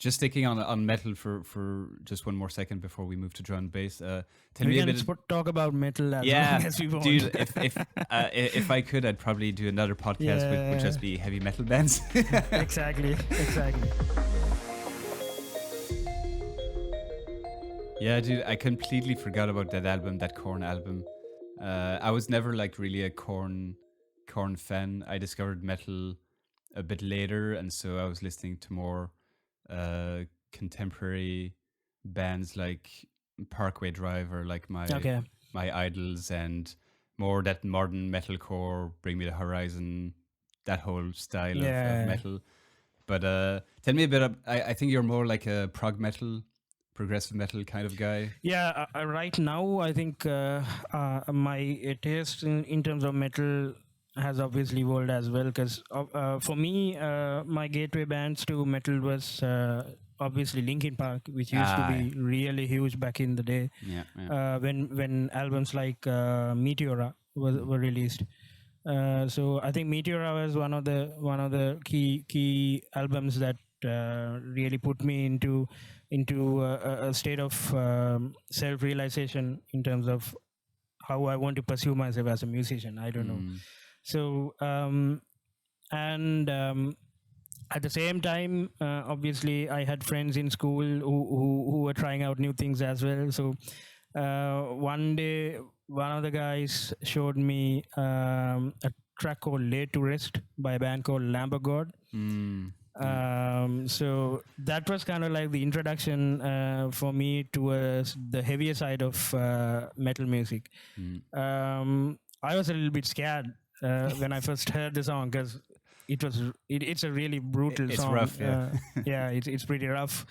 Just sticking on metal for just one more second before we move to drum and bass. Tell We me a can bit. talk about metal as Yeah, long as we want. dude. If I could, I'd probably do another podcast with just be heavy metal bands. Exactly. Yeah, dude. I completely forgot about that album, that Korn album. I was never like really a Korn fan. I discovered metal a bit later, and so I was listening to more contemporary bands like Parkway Drive or like my idols, and more that modern metalcore, Bring Me the Horizon, that whole style of metal. But tell me a bit. I think you're more like a progressive metal kind of guy. Yeah, right now I think my taste in terms of metal has obviously evolved as well, because for me my gateway bands to metal was obviously Linkin Park, which used to be really huge back in the day. When albums like Meteora were released. So I think Meteora was one of the key albums that really put me into a state of self-realization in terms of how I want to pursue myself as a musician. I don't know. So at the same time, obviously, I had friends in school who were trying out new things as well. So one day, one of the guys showed me a track called "Laid to Rest" by a band called Lamb of God. So that was kind of like the introduction for me towards the heavier side of metal music. I was a little bit scared when I first heard the song, because it's a really brutal song. It's rough, yeah. It's pretty rough.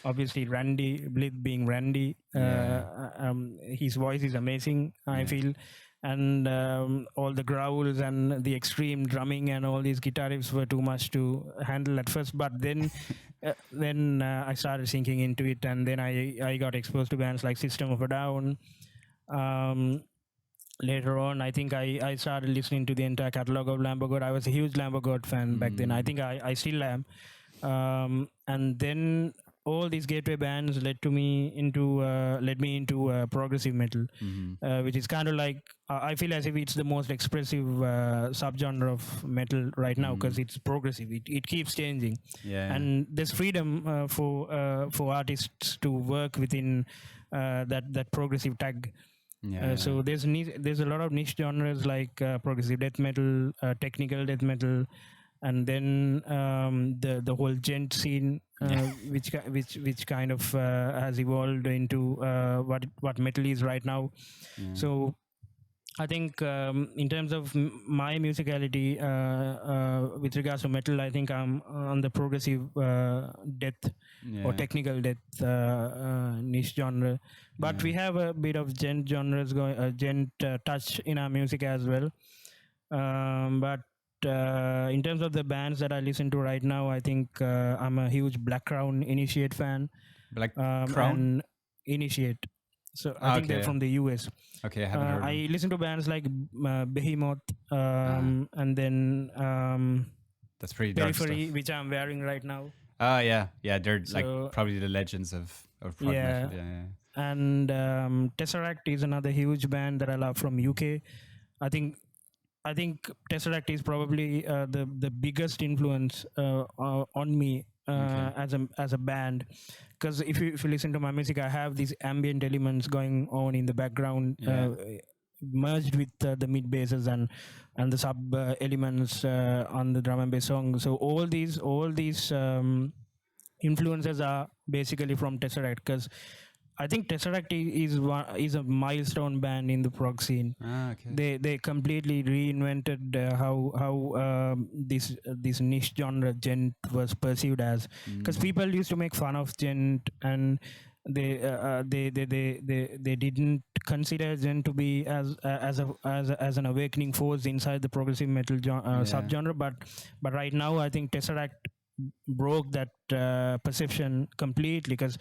Obviously, Randy Blythe being Randy, his voice is amazing, I feel. And all the growls and the extreme drumming and all these guitar riffs were too much to handle at first. But then I started sinking into it, and then I got exposed to bands like System of a Down. Later on, I think I started listening to the entire catalog of Lamb of God. I was a huge Lamb of God fan back then. I think I still am. And then all these gateway bands led me into progressive metal, which is kind of like, I feel as if it's the most expressive subgenre of metal right now, because it's progressive. It keeps changing, and there's freedom for artists to work within that progressive tag. So there's a lot of niche genres like progressive death metal, technical death metal, and then the whole gent scene, which kind of has evolved into what metal is right now. So I think in terms of my musicality with regards to metal, I think I'm on the progressive death or technical death niche genre. But we have a bit of gent genres gent touch in our music as well. But in terms of the bands that I listen to right now, I think I'm a huge Black Crown Initiate fan. Black Crown? And Initiate. So I think they're from the US. Okay, I haven't heard I listen to bands like Behemoth, and then that's pretty dark Periphery, stuff. which I'm wearing right now. Yeah, they're like probably the legends of prog metal. Yeah. And Tesseract is another huge band that I love from UK. I think Tesseract is probably the biggest influence on me as a band, because if you listen to my music, I have these ambient elements going on in the background, merged with the mid basses and the sub elements on the drum and bass song. So all these influences are basically from Tesseract, because I think Tesseract is a milestone band in the prog scene. They completely reinvented how this niche genre gent was perceived as, because people used to make fun of gent, and they didn't consider gent to be as an awakening force inside the progressive metal subgenre. But right now, I think Tesseract broke that perception completely, because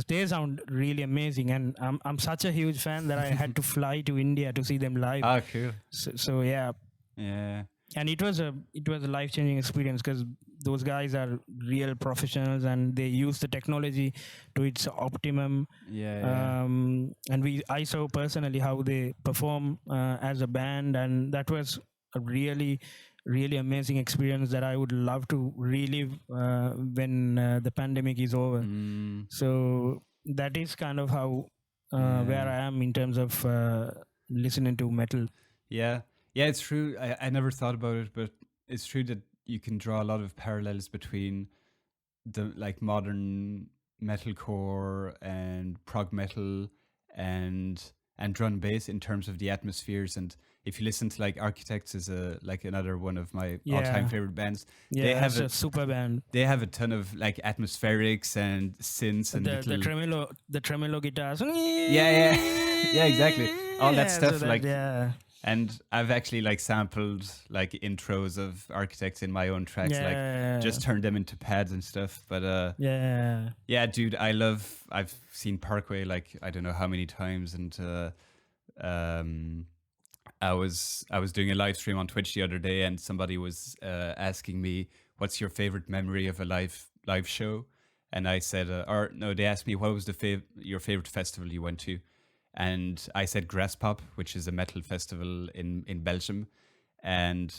they sound really amazing, and I'm such a huge fan that I had to fly to India to see them live. Cool. So yeah, and it was a life-changing experience, because those guys are real professionals and they use the technology to its optimum. And I saw personally how they perform as a band, and that was a really amazing experience that I would love to relive when the pandemic is over. So that is kind of how where I am in terms of listening to metal. Yeah, it's true. I never thought about it, but it's true that you can draw a lot of parallels between the like modern metalcore and prog metal and drum and bass in terms of the atmospheres. And if you listen to like Architects is another one of my all-time favorite bands. They have a super band. They have a ton of like atmospherics and synths and the tremolo guitars. Yeah, exactly. All that stuff And I've actually like sampled like intros of Architects in my own tracks, like just turned them into pads and stuff. But yeah, dude, I've seen Parkway like I don't know how many times, and I was doing a live stream on Twitch the other day, and somebody was asking me, "What's your favorite memory of a live show?" And I said, they asked me what was your favorite festival you went to. And I said Grasspop, which is a metal festival in Belgium. And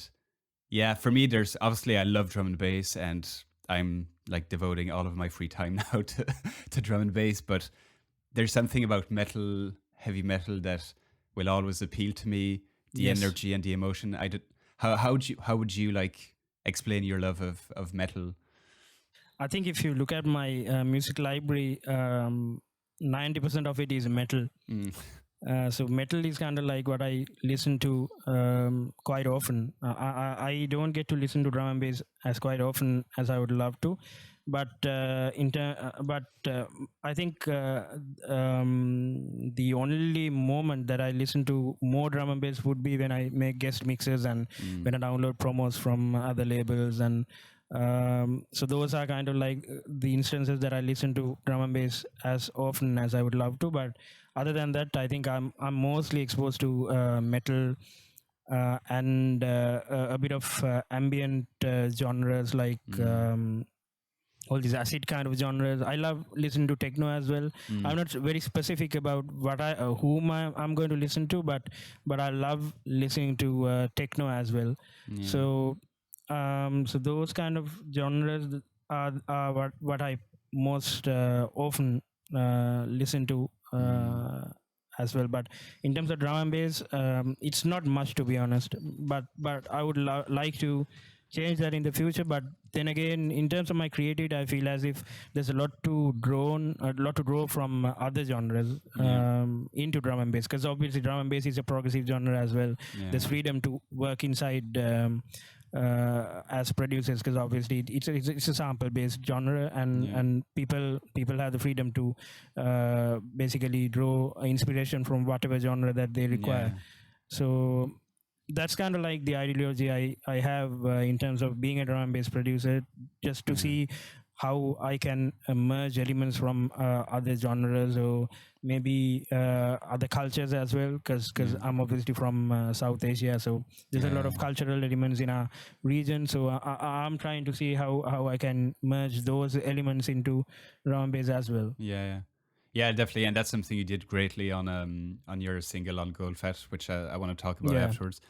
yeah, for me, there's obviously I love drum and bass, and I'm like devoting all of my free time now to drum and bass. But there's something about metal, heavy metal, that will always appeal to me. The energy and the emotion. How would you like explain your love of metal? I think if you look at my music library, 90% of it is metal. So metal is kind of like what I listen to quite often. I don't get to listen to drum and bass as quite often as I would love to, but I think the only moment that I listen to more drum and bass would be when I make guest mixes and when I download promos from other labels. And so those are kind of like the instances that I listen to drum and bass as often as I would love to. But other than that, I think I'm mostly exposed to metal and a bit of ambient genres like all these acid kind of genres. I love listening to techno as well. I'm not very specific about what whom I'm going to listen to, but I love listening to techno as well. So those kind of genres are what I most often listen to as well. But in terms of drum and bass, it's not much, to be honest. But I would like to change that in the future. But then again, in terms of my creativity, I feel as if there's a lot to draw from other genres into drum and bass, because obviously drum and bass is a progressive genre as well. There's freedom to work inside as producers, because obviously it's a sample based genre, and people have the freedom to basically draw inspiration from whatever genre that they require. So that's kind of like the ideology I have in terms of being a drum and bass producer, just to see how I can merge elements from other genres or maybe other cultures as well, because I'm obviously from South Asia, so there's a lot of cultural elements in our region. So I'm trying to see how I can merge those elements into drum and bass as well. Yeah, definitely, and that's something you did greatly on your single on Goldfett, which I want to talk about afterwards.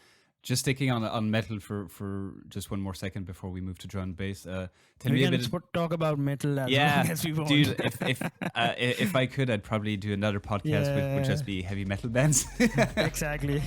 Just sticking on metal for just one more second before we move to drum and bass. Tell me a bit. Talk about metal as long as we want. Dude, if I could, I'd probably do another podcast which would just be heavy metal bands. Exactly.